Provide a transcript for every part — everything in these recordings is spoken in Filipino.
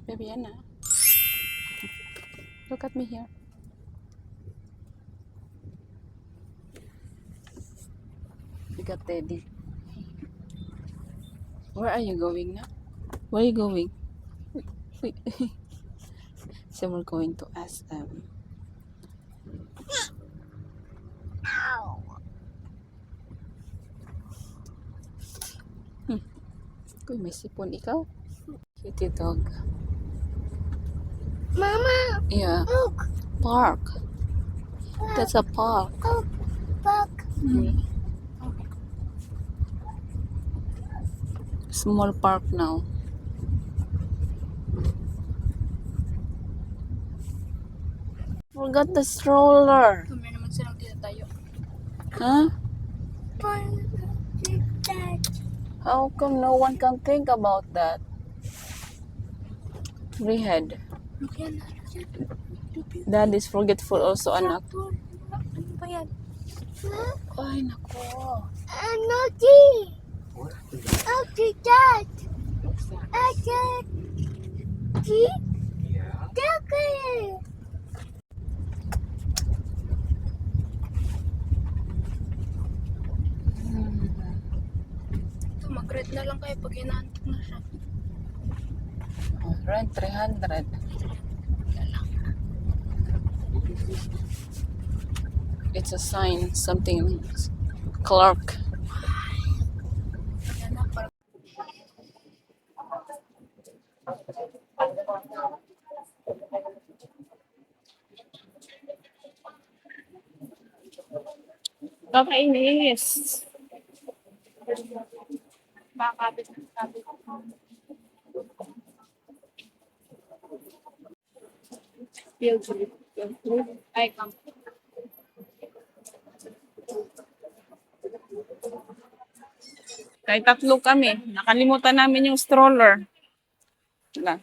Baby Anna, look at me here. We got Teddy. Where are you going now? Where are you going? Wait. So we're going to ask them. Uy, may sipon ikaw. Cutie dog. Mama, Yeah. look. Park. That's a park. Look. Look. Mm. Small park now. Forgot the stroller. Kami naman silang tayo. Huh? Dad. How come no one can think about that? Rehead. Look yan. Dad is forgetful also, anak. Ano ba yan? Huh? Ay, nako. Naughty. Naughty, Dad. Dad. See? Dad. Ito, mag-red na lang kayo pag hinahantok na siya. Rent 300. It's a sign, something. Clark. Yan na, parang Kakainis. makakabit na sabi ko. Feel good. Ay, come. Kahit tatlo kami. Nakalimutan namin yung stroller. Wala.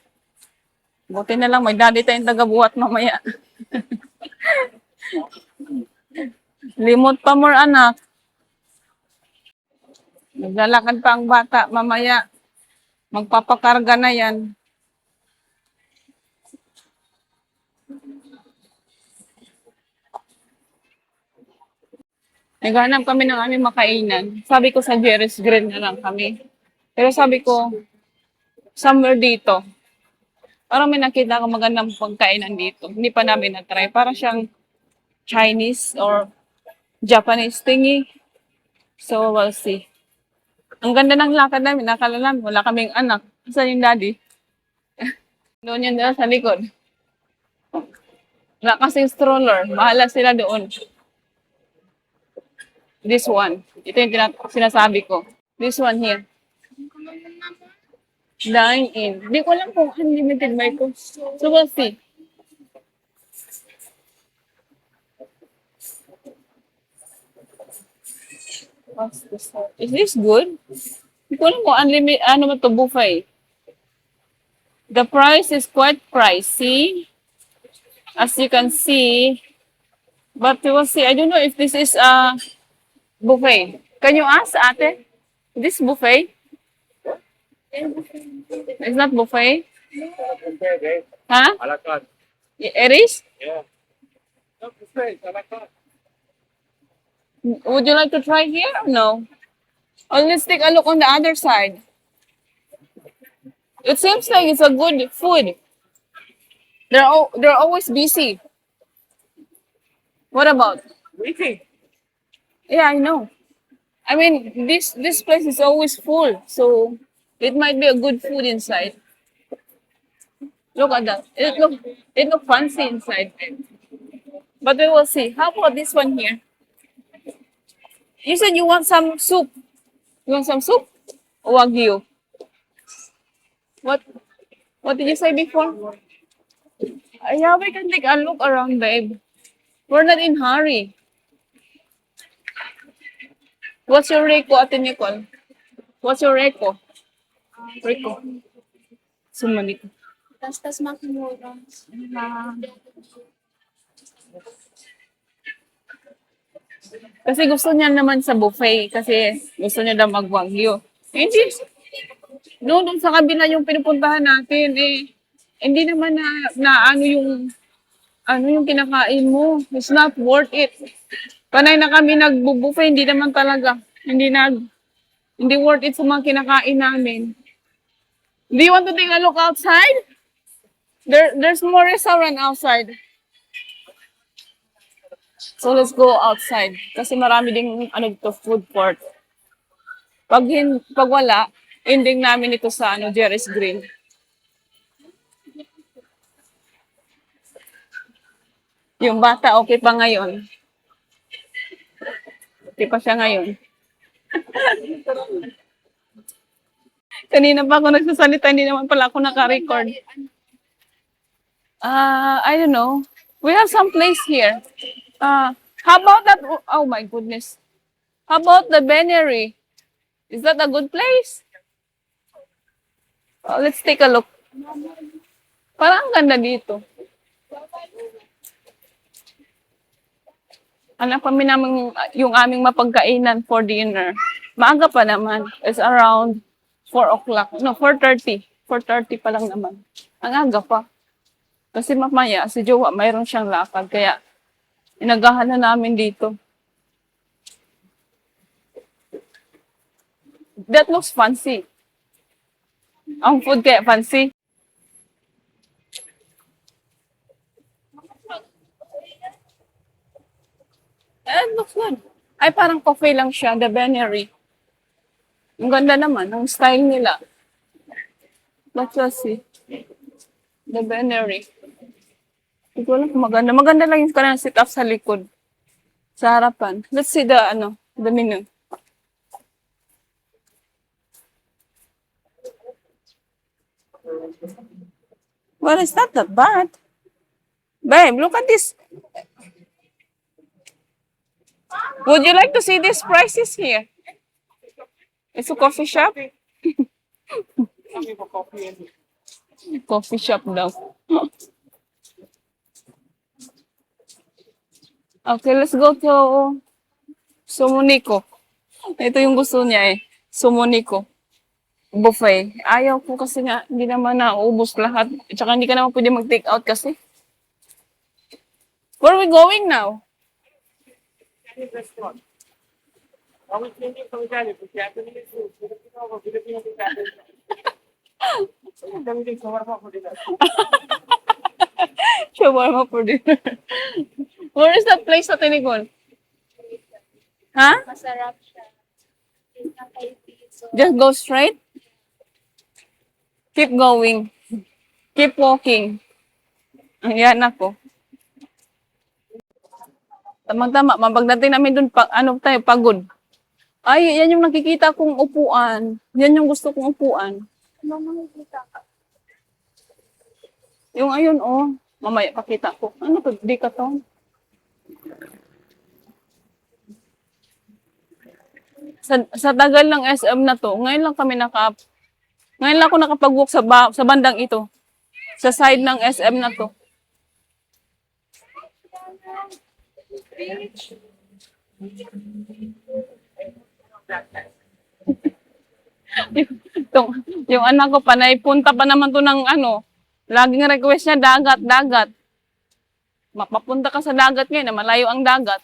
Buti na lang, may daddy tayong taga-buhat mamaya. Limot pa more, anak. Naglalakad pa ang bata mamaya. Magpapakarga na yan. Naghanap kami ng aming makainan. Sabi ko sa Jerry's Grill na lang kami. Pero sabi ko, somewhere dito. Parang may nakita ko magandang pagkainan dito. Hindi pa namin na-try. Parang siyang Chinese or Japanese thingy. So, we'll see. Ang ganda ng lakad namin. Nakala namin, wala kaming anak. Saan yung daddy? Doon yun sa likod. Wala kasing stroller. Bahala sila doon. This one. Ito yung sinasabi ko. This one here. Dine in. Hindi ko alam kung unlimited ba ito. So, we'll see. What's this? Is this good? Hindi ko alam kung unlimited, ano ba ito, buffet. The price is quite pricey. As you can see. But we will see. I don't know if this is a buffet. Can you ask, ate? This buffet? It's not buffet? Huh? A la carte. It is? Yeah. No, buffet, a la carte. Would you like to try here or no? Or let's take a look on the other side. It seems like it's a good food. They're always busy. What about? Waiting. Yeah, I know. I mean, this place is always full, so it might be a good food inside. Look at that. It look fancy inside. But we will see. How about this one here? You said you want some soup. You want some soup? Or Wagyu? What did you say before? Yeah, we can take a look around, babe. We're not in hurry. What's your Rico, Ate Nicole? What's your Rico? Rico. Sumanito. Tas makimura. Kasi gusto niya naman sa buffet. Kasi gusto niya daw mag-Wagyu. Hindi. Doon sa kabila yung pinupuntahan natin eh. hindi naman na ano yung kinakain mo. It's not worth it. Panay na kami nagbubuffet, hindi naman talaga. Hindi worth it sa mga kinakain namin. Do you want to take a look outside? There's more restaurant outside. So let's go outside. Kasi marami ding food court. Pag wala, ending namin ito sa Jerry's Grill. Yung bata, okay pa ngayon. Okay pa siya ngayon. Kanina pa ako nagsasalita, hindi naman pala ako naka-record. I don't know. We have some place here. How about that? Oh my goodness. How about the Venery? Is that a good place? Let's take a look. Parang ang ganda dito. Anak kami namin yung aming mapagkainan for dinner. Maaga pa naman. It's around 4 o'clock. No, 4:30. 4:30 pa lang naman. Ang aga pa. Kasi mamaya, si Jowa, mayroon siyang lakad. Kaya, inagahan na namin dito. That looks fancy. Ang food kaya fancy. It looks good. Ay, parang coffee lang siya, the Venery. Ang ganda naman, ang style nila. Let's just see. The Venery. Hindi ko alam kung maganda. Maganda lang yung kanilang sit-up sa likod. Sa harapan. Let's see the menu. Well, it's not that bad. Babe, look at this. Would you like to see these prices here? It's a coffee shop. Coffee shop daw. Okay, let's go to Sumoniko. Ito yung gusto niya eh. Sumoniko. Buffet. Ayaw ko kasi nga, hindi naman nauubos lahat. Tsaka hindi ka naman pwede mag-take out kasi. Where are we going now? Chinese restaurant. How is Chinese from Italian? Japanese food. Filipino food. Japanese shawarma for dinner. Shawarma for dinner. Where is that place sa Nicole? Ha? Masarap siya. Yung kay Pizzo. Just go straight? Keep going. Keep walking. Ayan ako. Tama-tama. Mapagdating namin dun, pagod. Ay, yan yung nakikita kong upuan. Yan yung gusto kong upuan. Ano makikita ka? Yung ayun, oh. Mamaya pakita ko. Ano to? Di ka to? Sa tagal ng SM na to, ngayon lang ako nakapag-walk sa bandang ito. Sa side ng SM na to. yung anak ko panay punta pa naman to ng laging request niya dagat. Mapapunta ka sa dagat ngayon na malayo ang dagat.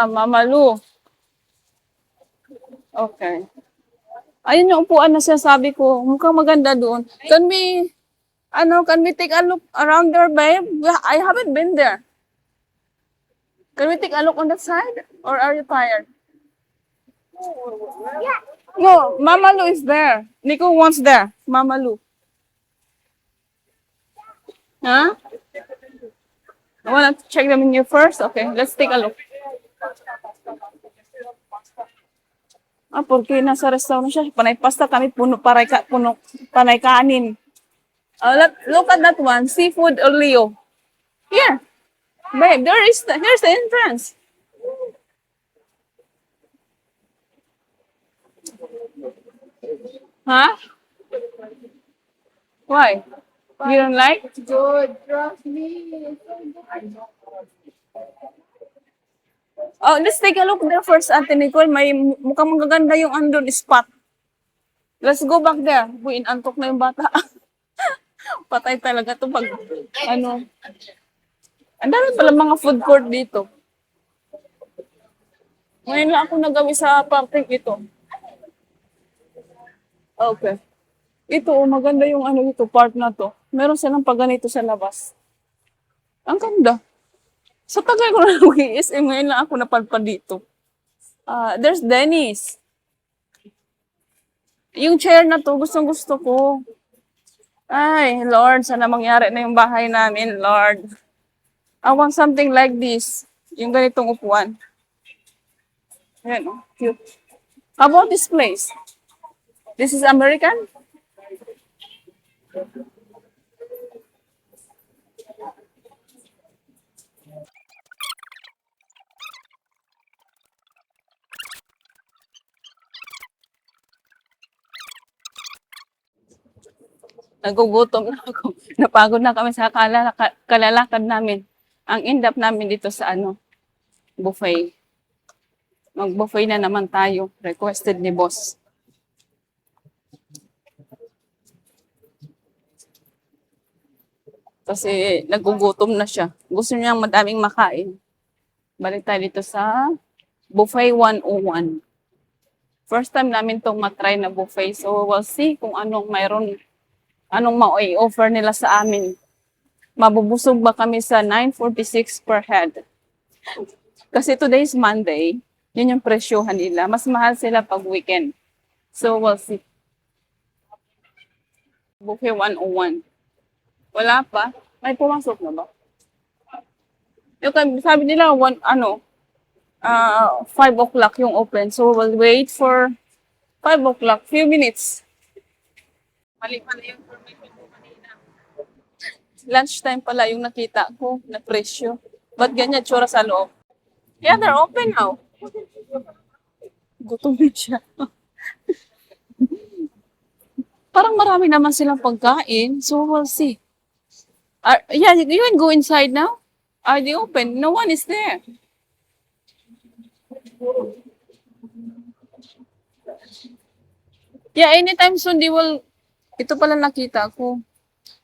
Mama Lu. Okay. Ayun yung upuan na sinasabi ko. Mukhang maganda doon. Can we take a look around there, babe? I haven't been there. Can we take a look on that side? Or are you tired? No, Mama Lu is there. Nico wants there. Mama Lu. Huh? I want to check the menu first? Okay, let's take a look. Porque nasa restaurant siya. Panay pasta kami, panay kanin. Look at that one. Seafood Olio. Here. Babe, here's the entrance. Huh? Why? You don't like? Good, trust me. Oh, let's take a look there first, Ate Nicole. May mukhang magaganda yung andun spot. Let's go back there. Uy, inantok na yung bata. Patay talaga to pag, ano. Ang dami pala mga food court dito. Ngayon lang ako nagawi sa parking ito. Okay. Ito, maganda yung ano ito, part na to. Meron silang pagganito sa labas. Ang ganda. Sa tagal ko na nag-ISM, ngayon lang ako napadpad dito. There's Dennis. Yung chair na to, gustong gusto ko. Ay, Lord, sana mangyari na yung bahay namin, Lord. I want something like this. Yung ganitong upuan. Ayan, oh, cute. How about this place? This is American? Nagugutom na ako. Napagod na kami sa kalalakad namin. Ang end up namin dito sa buffet. Mag-buffet na naman tayo. Requested ni boss. Kasi nagugutom na siya. Gusto niyang madaming makain. Balik tayo dito sa Buffet 101. First time namin itong matry na buffet. So we'll see kung anong ma-offer nila sa amin. Mabubusog ba kami sa 946 per head? Kasi today is Monday. Yun yung presyohan nila. Mas mahal sila pag weekend. So we'll see. Buffet 101. Wala pa. May pumasok na ba? Yung, sabi nila, 5 o'clock yung open. So, we'll wait for 5 o'clock. Few minutes. Mali pala yung information ko kanina. Lunchtime pala yung nakita ko na presyo. Ba't ganyan tsura sa loob? Yeah, they're open now. Gutom na siya. Parang marami naman silang pagkain. So, we'll see. Yeah, you can go inside now. Are they open? No one is there. Yeah, anytime soon they will. Ito pala nakita ko.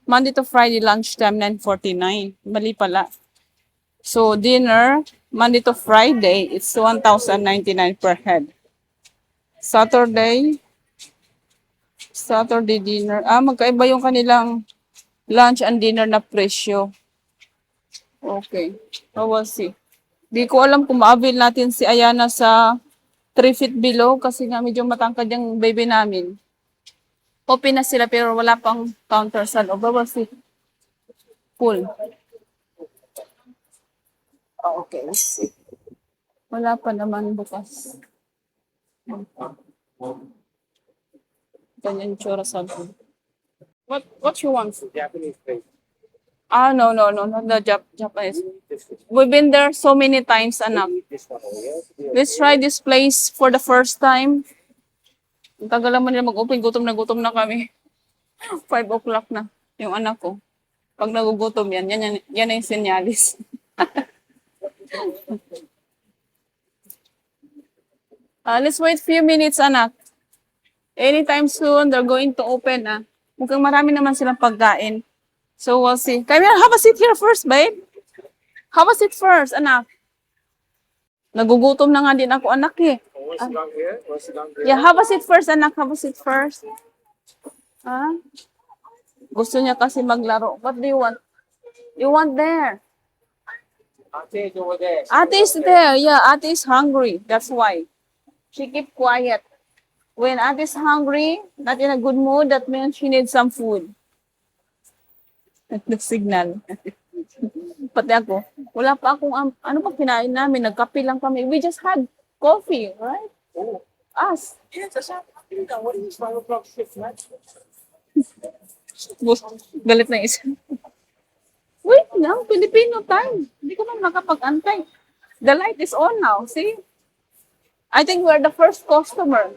Monday to Friday lunchtime 9:49. Mali pala. So dinner Monday to Friday it's 1,099 per head. Saturday dinner. Magkaiba yung kanilang lunch and dinner na presyo. Okay. So we'll see. Di ko alam kung ma-avail natin si Ayana sa 3 feet below kasi nga medyo matangkad yung baby namin. Open na sila pero wala pang counter sa loob. We'll see. Full. Okay, let's see. Wala pa naman bukas. Ganyan yung tsura sa loob. What you want? Japanese place. No, not the Japanese. We've been there so many times, anak. This one over here. Let's try this place for the first time. Ang tagal naman nila mag-open, gutom na kami. 5 o'clock na yung anak ko. Pag nagugutom yan na yung senyalis. Let's wait few minutes, anak. Anytime soon, they're going to open, Mukhang marami naman silang pagkain. So, we'll see. Come here, have a seat here first, babe. Have a seat first, anak. Nagugutom na nga din ako, anak, eh. What's it down here? What's it down here? Yeah, have a seat first, anak. Have a seat first. Gusto niya kasi maglaro. What do you want? You want there. Ate is over there. Ate is there. Yeah, Ate is hungry. That's why. She keep quiet. When Ate is hungry, not in a good mood, that means she needs some food. The signal. Pati ako, wala pa akong, ano pa kinain namin, nagkape lang kami. We just had coffee, right? Oh, Us. yes, that's happening. What is 5 o'clock shift, man? Galit na isa. Wait lang, Filipino time. Hindi ko naman nakapag-antay. The light is on now, see? I think we're the first customer.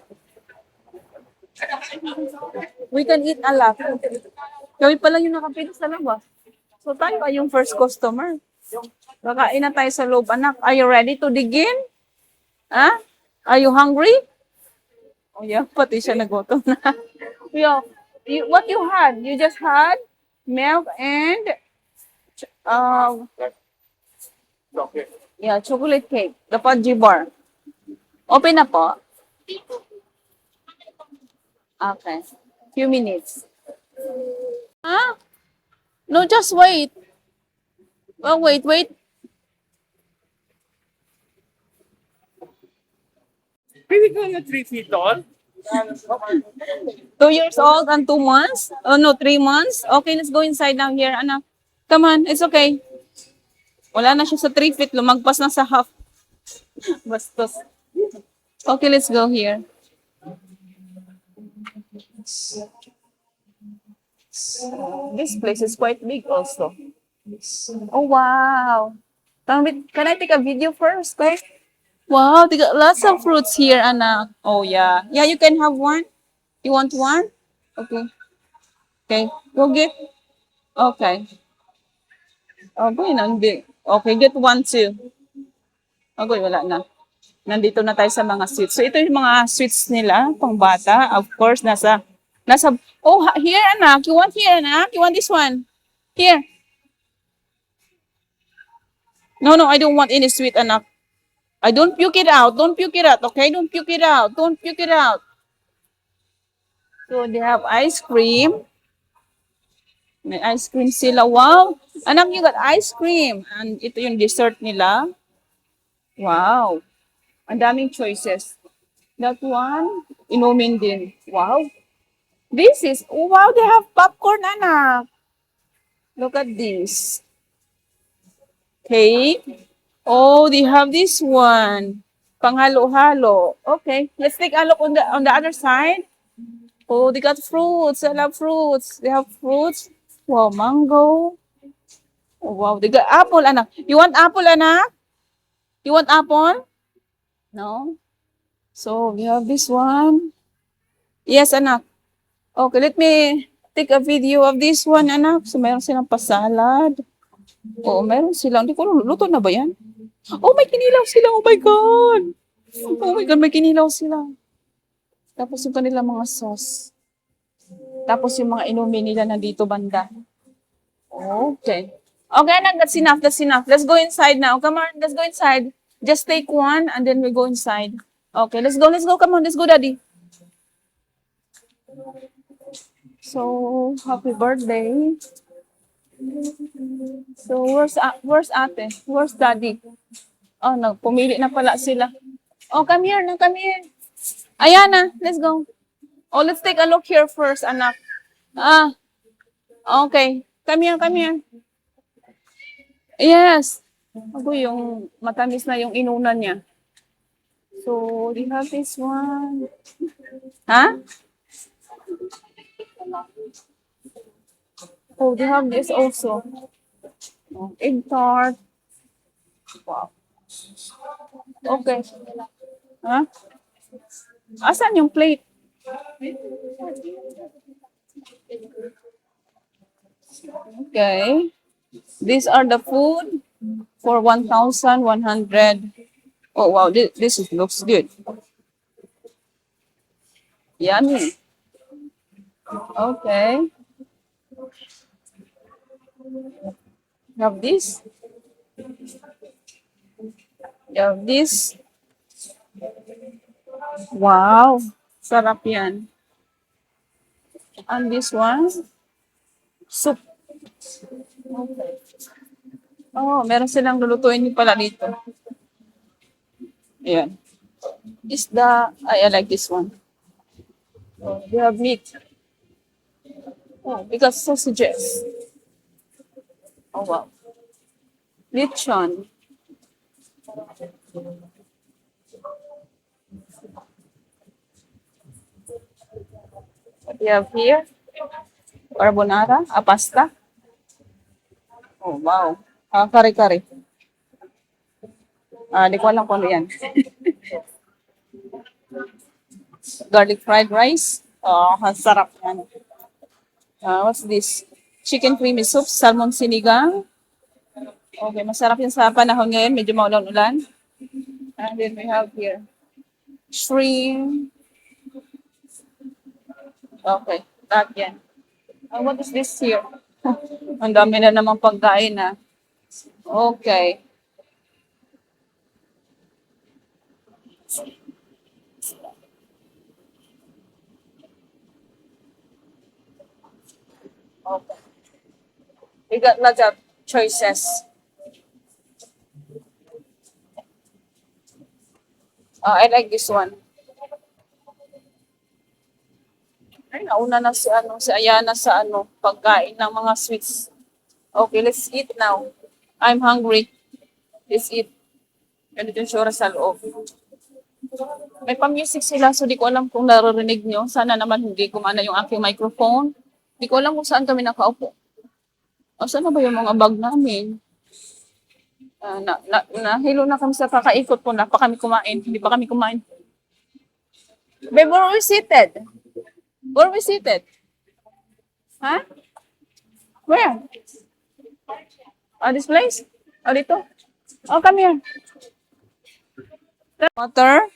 We can eat a lot. Kami pala yung nakapila sa labas. So tayo ay yung first customer. Kakain na tayo sa loob, anak. Are you ready to dig in? Are you hungry? Oh yeah, pati siya nagutom na. Yeah. What you had? You just had milk and Okay. yeah, chocolate cake. The fudgy bar. Open na po. Okay. Few minutes. Huh? No, just wait. Oh, wait. Maybe go na 3 feet tall. 2 years old and 2 months? Oh no, 3 months? Okay, let's go inside now here, anak. Come on, it's okay. Wala na siya sa 3 feet, lumagpas na sa half. Bastos. Okay, let's go here. This place is quite big also. Oh, wow. Can I take a video first, okay? Wow, they got lots of fruits here, anak. Oh, yeah. Yeah, you can have one. You want one? Okay. Okay, go get. Okay. Oh, boy, big. Okay, get one too. Oh, boy, wala na. Nandito na tayo sa mga sweets. So, ito yung mga sweets nila, pang bata. Of course, oh, here, anak. You want here, anak? You want this one? Here. No, I don't want any sweet, anak. I don't puke it out. Don't puke it out, okay? Don't puke it out. Don't puke it out. So, they have ice cream. May ice cream sila. Wow! Anak, you got ice cream. And ito yung dessert nila. Wow! Ang daming choices. That one, inumin din. Wow! Wow, they have popcorn, anak. Look at this. Cake. Oh, they have this one. Panghalo-halo. Okay, let's take a look on the other side. Oh, they got fruits. I love fruits. They have fruits. Wow, mango. Oh, wow, they got apple, anak. You want apple, anak? You want apple? No? So, we have this one. Yes, anak. Okay, let me take a video of this one, anak. So, meron silang pasalad. Oo, meron silang. Hindi ko luto na ba yan? Oh, may kinilaw sila. Oh my God. Oh my God, may kinilaw sila. Tapos yung kanilang mga sauce. Tapos yung mga inumin nila nandito banda. Okay. Okay, anak, that's enough. That's enough. Let's go inside now. Come on, let's go inside. Just take one and then we go inside. Okay, let's go. Come on, let's go, Daddy. So, happy birthday. So, where's ate? Where's daddy? Oh, no, pumili na pala sila. Oh, come here na, come here. Ayan na, let's go. Oh, let's take a look here first, anak. Ah, okay. Come here. Yes. Ako yung matamis na yung inunan niya. So, we have this one. Huh? Oh, they have this also. Oh, egg tart. Wow. Okay. Huh? Asan yung plate? Okay. These are the food for 1,100. Oh, wow. Looks good. Yummy. Okay. Have this. You have this. Wow. Sarap yan. And this one. Soup. Okay. Oh, meron silang lulutuin din pala dito. Ayan. I like this one. Oh, they have meat. Oh, because sausages. Oh, wow. Lechon. What do you have here? Carbonara, pasta. Oh, wow. Kare-kare. Di ko alam kung ano yan. Garlic fried rice. Oh, ang sarap yan. What's this? Chicken creamy soup, salmon sinigang. Okay, masarap yan sa panahon ngayon. Medyo maulan-ulan. And then we have here shrimp. Okay, that yan. What is this here? Ang dami na namang pagkain na. Okay. Okay. We got lots of choices. I like this one. Ay, nauna na si Ayana sa pagkain ng mga sweets. Okay, let's eat now. I'm hungry. Let's eat. Ganito yung sura sa loob. May pa-music sila, so di ko alam kung naririnig nyo. Sana naman hindi gumana yung aking microphone. Di ko alam kung saan kami nakaupo. O, saan na ba yung mga bag namin? Nahilo na kami sa kakaikot po. Pa kami kumain. Hindi pa kami kumain. Babe, where are we seated? Where are we seated? Huh? Where? Oh, this place? Oh, dito? Oh, come here. Water?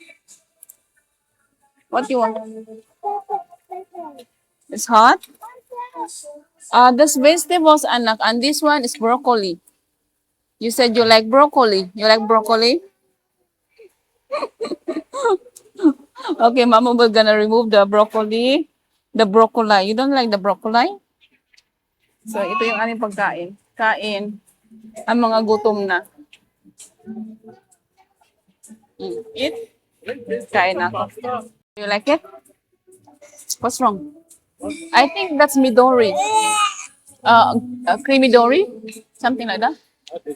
What do you want? It's hot? This vegetables, anak, and this one is broccoli. You said you like broccoli. You like broccoli? Okay, Mama, we're gonna remove the broccoli. The broccoli. You don't like the broccoli? So, ito yung aming pagkain. Kain. Ang mga gutom na. Eat. Kain ako. You like it? What's wrong? I think that's Midori. Creamy Dory? Something like that.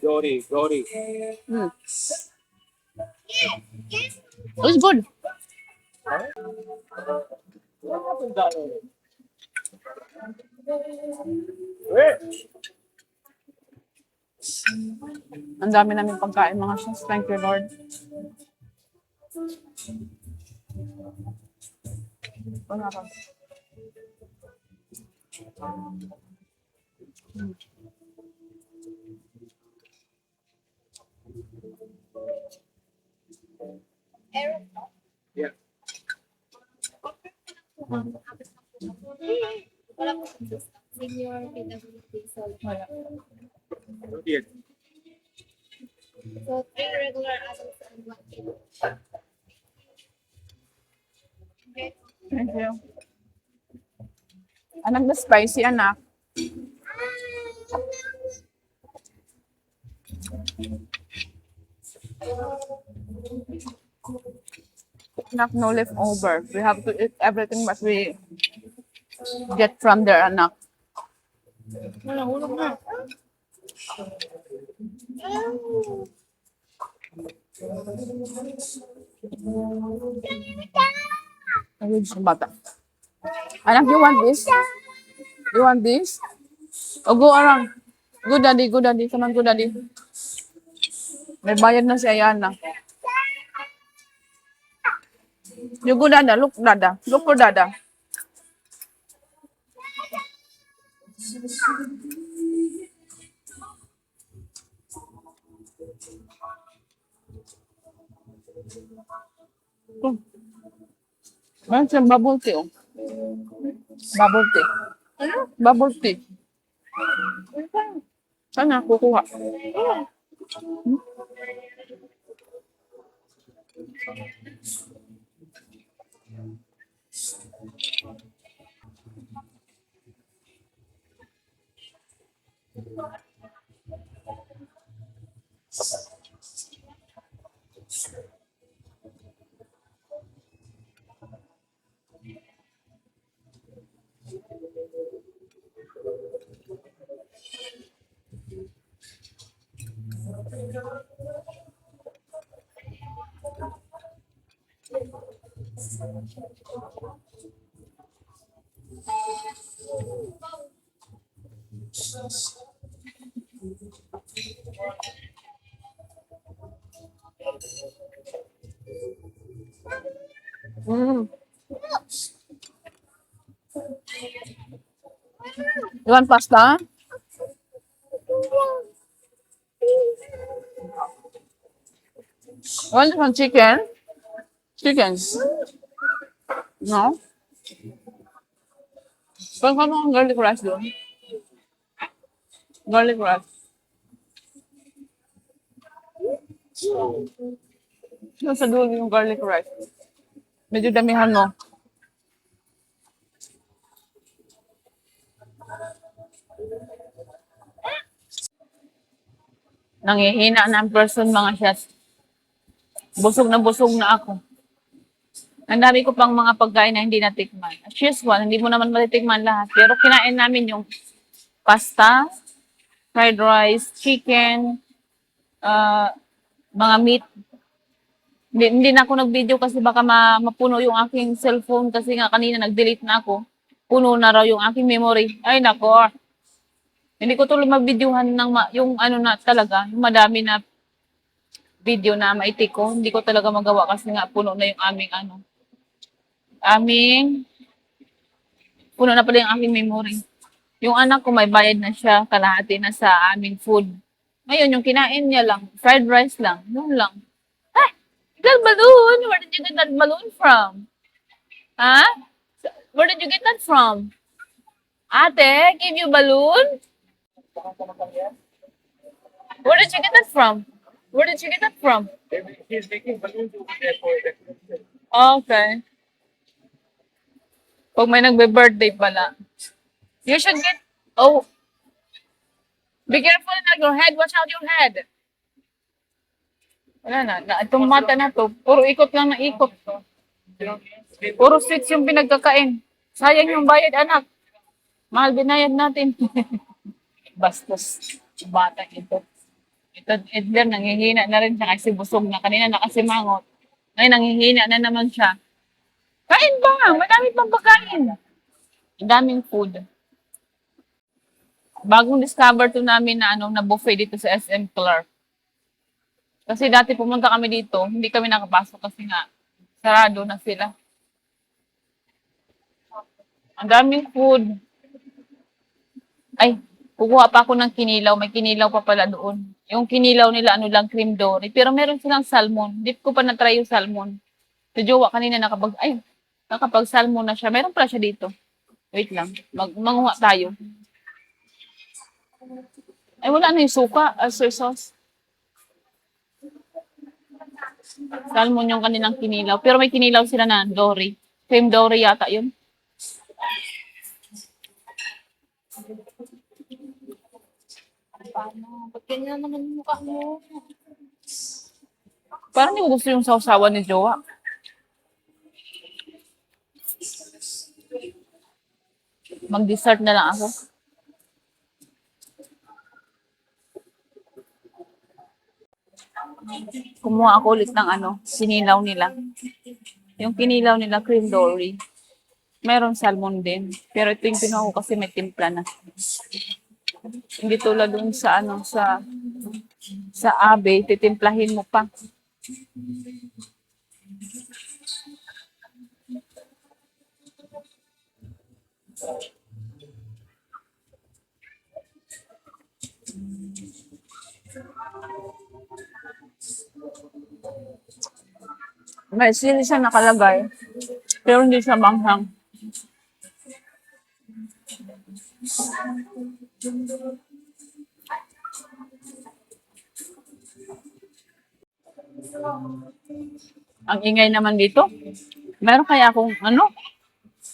Dory. Mm. It's good. What happened down there? Where? Ang dami namin pagkain, mga sis. Thank you, Lord. Wala ka. Yeah. Wala po senior PWD. So, Wala. Yes. so 3 regular adults and 1 kid. Okay. Thank you. Anak na spicy, anak. Anak, no leftover. We have to eat everything what we get from there, anak. Wala, hulog na. Ayun sa bata. Anak, you want this? You want this? Oh, go around. Go, daddy. Go, daddy. Come on, go, daddy. May bayad na si Ayana. You go, dada. Look, dada. Look for dada. Oh. Meron siyang bubble tea, oh. Bubble tea. Bubble tea. Saan na kukuha? Mm. You want pasta? You want some chicken? Chicken? No? Pag mo ang garlic rice doon, garlic rice. Yung sa dulo yung garlic rice. Medyo damihan mo. Nangihina na ang person mga chefs. Busog na ako. Ang dami ko pang mga pagkain na hindi natikman. As usual, hindi mo naman matitikman lahat. Pero kinain namin yung pasta, fried rice, chicken, mga meat. Hindi na ako nag-video kasi baka mapuno yung aking cellphone kasi nga kanina nag-delete na ako. Puno na raw yung aking memory. Ay nako. Hindi ko tuloy mag-videohan ng yung ano na talaga, yung madami na video na maitik ko. Hindi ko talaga magawa kasi nga puno na yung aming puno na pala yung aking memory. Yung anak ko may bayad na siya, kalahati na sa aming food. Ngayon, yung kinain niya lang, fried rice lang, yun lang. Ah, that balloon, where did you get that balloon from? Ha? Where did you get that from? Ate, give you balloon? Where did you get that from? Where did you get that from? He's making balloons over there for decoration. Okay. Pag may nagbe-birthday pala. You should get, oh, be careful na your head. Watch out your head. Wala na. Itong mata na to, puro ikot lang na ikot. Puro sweets yung pinagkakain. Sayang yung bayad, anak. Mahal binayad natin. Bastos. Bata ito. Ito, Edler, nanghihina na rin siya kasi busog na. Kanina nakasimangot. Ngayon, nanghihina na naman siya. Kain ba? Madami pang pagkain. Ang daming food. Bagong discover to namin na na buffet dito sa SM Clark. Kasi dati pumunta kami dito, hindi kami nakapasok kasi nga sarado na sila. Ang daming food. Ay, kukuha pa ako ng kinilaw. May kinilaw pa pala doon. Yung kinilaw nila, ano lang, cream dory. Pero meron silang salmon. Hindi ko pa na-try yung salmon. Sa jowa kanina nakapag-salmon na siya. Meron pala siya dito. Wait lang. Manguha tayo. Ay, wala na yung suka. Soy sauce. Salmon yung kanilang kinilaw. Pero may kinilaw sila na dory. Cream dory yata yun. Paano? Ba't ganyan naman yung mukha mo? Parang hindi ko gusto yung sausawan ni jowa. Mag-dessert na lang ako. Kumuha ako ulit ng kinilaw nila. Yung kinilaw nila, cream dory. Meron salmon din. Pero ito yung pinuha ko kasi may timpla na. Hindi tulad dun sa abe, titimplahin mo pa. May sili siya nakalagay, pero hindi siya manghang. Ang ingay naman dito. Meron kaya akong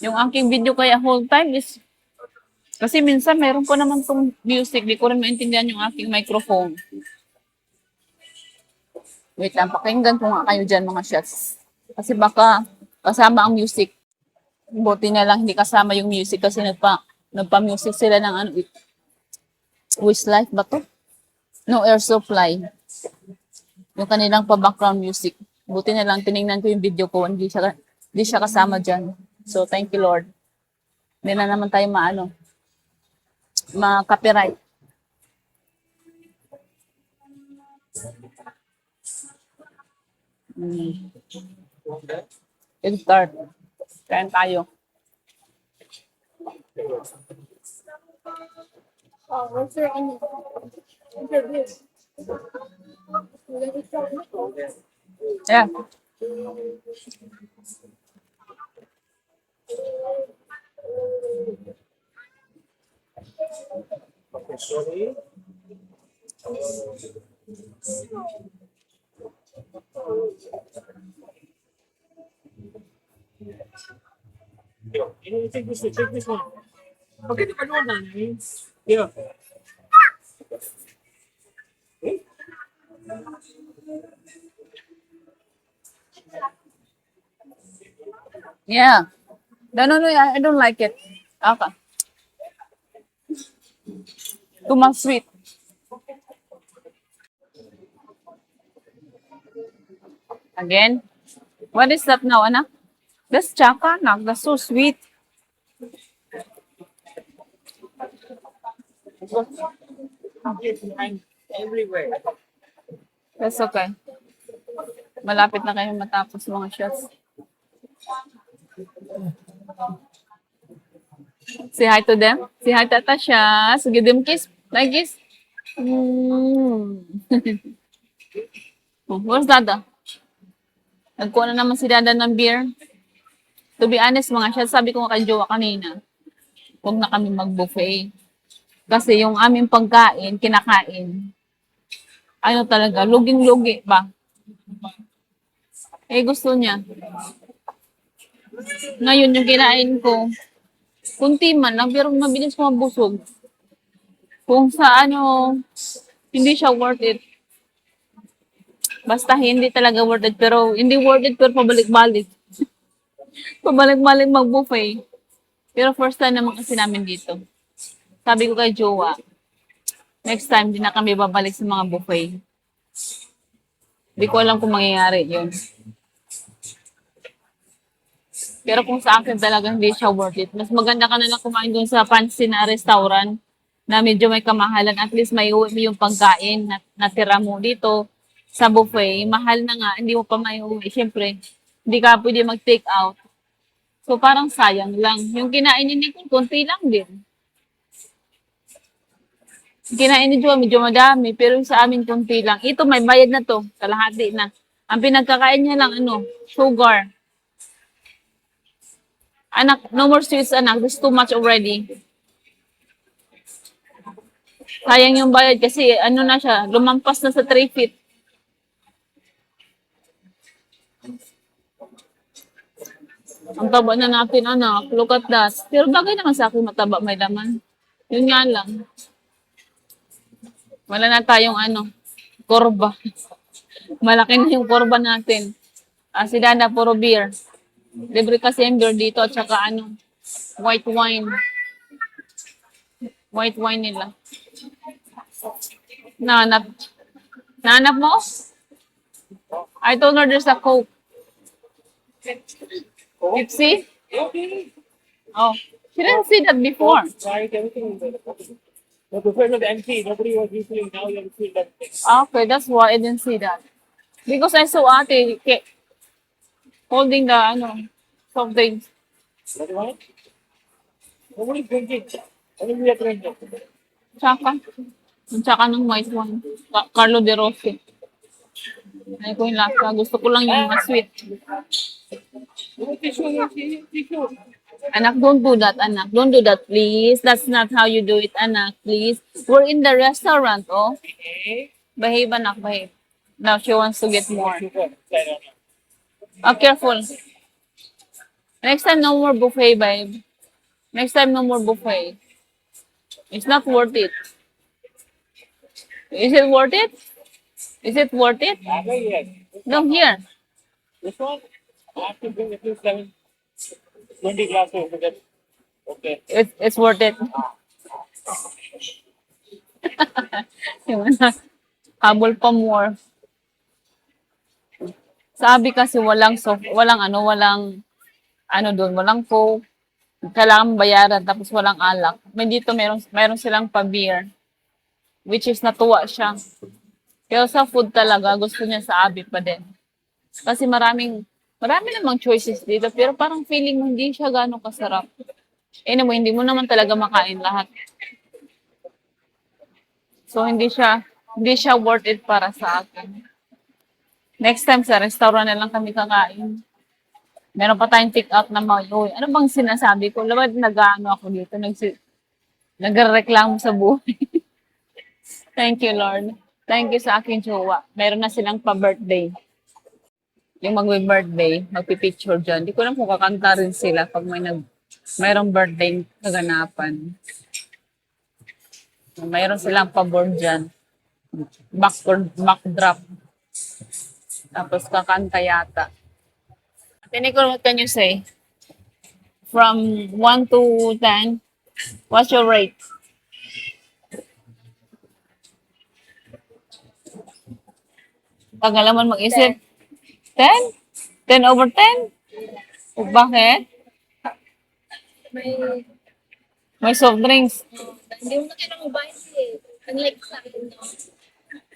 yung aking video kaya whole time is, kasi minsan meron ko naman tong music, di ko rin maintindihan yung aking microphone. Wait lang, pakinggan ko nga kayo dyan mga chefs. Kasi baka kasama ang music. Buti na lang hindi kasama yung music kasi nagpa-music sila ng Westlife ba to? No, Air Supply. Yung kanilang pa-background music. Buti na lang tiningnan ko yung video ko, hindi siya kasama dyan. So, thank you Lord. Hindi na naman tayo ma-copyright. Let's start. Kain tayo. Oh, what's your interview? Yeah. Okay, sorry. Here, you take this one. Okay, the one nani. Here. Yeah. No, I don't like it. Okay. Too much sweet. Again. What is that now, anak? That's chaka, anak. That's so sweet. Here behind everywhere. That's okay. Malapit na kayo matapos mga shots. Say hi to them. Say hi, Tata Shaz. Give them kiss. Like kiss. Mm. Oh, where's Dada? Nagkuha na naman si Dada ng beer. To be honest, mga shots, sabi ko nga kay Jowa kanina, huwag na kami mag-buffet. Kasi yung aming pagkain, kinakain, ano talaga, luging-lugi ba? Eh, gusto niya. Ngayon, yung kinain ko, kunti man lang, pero mabilis ko mabusog. Kung sa ano, hindi siya worth it. Basta hindi talaga worth it, pero hindi worth it, pero pabalik-balik. Pabalik-balik mag-buffet. Pero first time naman kasi namin dito. Sabi ko kay Jowa, next time, di na kami babalik sa mga buffet. Hindi ko alam kung mangyayari yun. Pero kung sa akin talaga hindi siya worth it. Mas maganda ka na lang kumain doon sa fancy na restaurant na medyo may kamahalan. At least may uwi mo yung pagkain na natira mo dito sa buffet. Mahal na nga, hindi mo pa may uwi. Siyempre, hindi ka pwede mag-take out. So parang sayang lang. Yung kinain ni Nicole, konti lang din. Yung kinain ni Jowa, medyo madami. Pero yung sa amin, konti lang. Ito, may bayad na to. Kalahati na. Ang pinagkakain niya lang, sugar. Anak, no more sweets, anak. This is too much already. Sayang yung bayad kasi na siya, lumampas na sa 3 feet. Ang taba na natin, anak. Look at that. Pero bagay naman sa akin, mataba, may laman. Yun nga lang. Wala na tayong korba. Malaki na yung korba natin. Si Dana, puro beer. Libre kasi yung beer dito at saka white wine. White wine nila. Nahanap. Nahanap mo? I told her there's a Coke. Pepsi? Oh. She didn't see that before. Right, everything is there. The buffet was empty. Nobody was usually. Now you have seen that thing. Okay, that's why I didn't see that. Because I saw Ate holding the soft drinks. What do you want? Nobody's drinking. Only we are drinking. Tsaka. Tsaka ng white wine. Carlo De Rossi. Ay ko yung lasa. Gusto ko lang yung mas sweet. Tissue. Anak, don't do that, anak. Don't do that, please. That's not how you do it, anak. Please. We're in the restaurant, oh. Okay. Behave, anak, behave. Now she wants to get more. Sugar. Slide on it. Oh, careful. Next time, no more buffet, babe. Next time, no more buffet. It's not worth it. Is it worth it? Is it worth it? Okay, yes. No, here. This one, I have to bring at least 20 glasses to get. Okay. It's worth it. Yung habol pa more. Sabi kasi walang doon, walang Coke. Kailangan bayaran tapos walang alak. May dito meron silang pa-beer. Which is natuwa siya. Pero sa food talaga, gusto niya sa Abi pa din. Kasi marami namang choices dito, pero parang feeling mo hindi siya gano'ng kasarap. Anyway, hindi mo naman talaga makain lahat. So, hindi siya worth it para sa akin. Next time sa restaurant na lang kami kakain. Meron pa tayong take out na mga, ano bang sinasabi ko? Labad nag-ano ako dito, Nagrereklamo sa buhay. Thank you, Lord. Thank you sa aking jowa. Meron na silang pa-birthday. Yung magbe-birthday, magpipicture dyan. Di ko alam kung kakanta rin sila pag mayroong birthday kaganapan. Mayroon silang pa-board dyan. Backdrop. Tapos kakanta yata. Nicole, what can you say? From 1 to 10, what's your rate? Tagal naman mag-isip. 10? 10 over 10? O bakit? May, May soft drinks. hindi mo na kailangan ubahin eh. Unlike sa akin, no?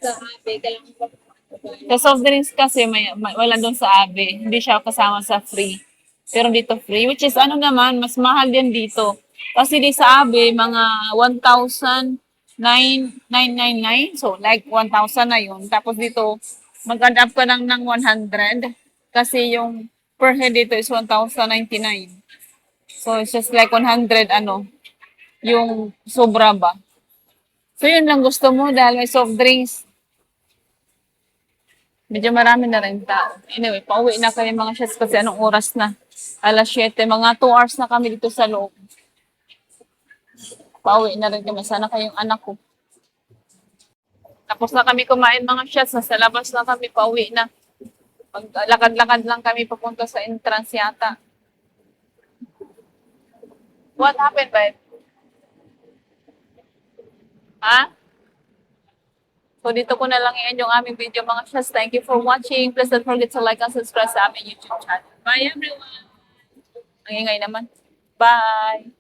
Sa abe, kailangan mo Sa soft drinks kasi wala doon sa Abe. Hindi siya kasama sa free. Pero dito free. Which is ano naman, mas mahal din dito. Kasi di sa Abe, mga 1,999. So, like 1,000 na yun. Tapos dito, mag-add up ka ng 100. Kasi yung per head dito is 1,099. So, it's just like 100, yung sobra ba. So, yun lang gusto mo dahil may soft drinks. Medyo marami na rin tao. Anyway, pauwi na kami mga chefs kasi anong oras na? Alas 7. Mga 2 hours na kami dito sa loob. Pauwi na rin kami. Sana kayong anak ko. Tapos na kami kumain mga chefs. Nasa labas na kami. Pauwi na. Lakad-lakad lang kami papunta sa entrance yata. What happened, babe? Ha? So, dito ko na lang i-end yung aming video mga chefs. Thank you for watching. Please don't forget to like and subscribe sa aming YouTube channel. Bye, everyone! Ang ingay naman. Bye!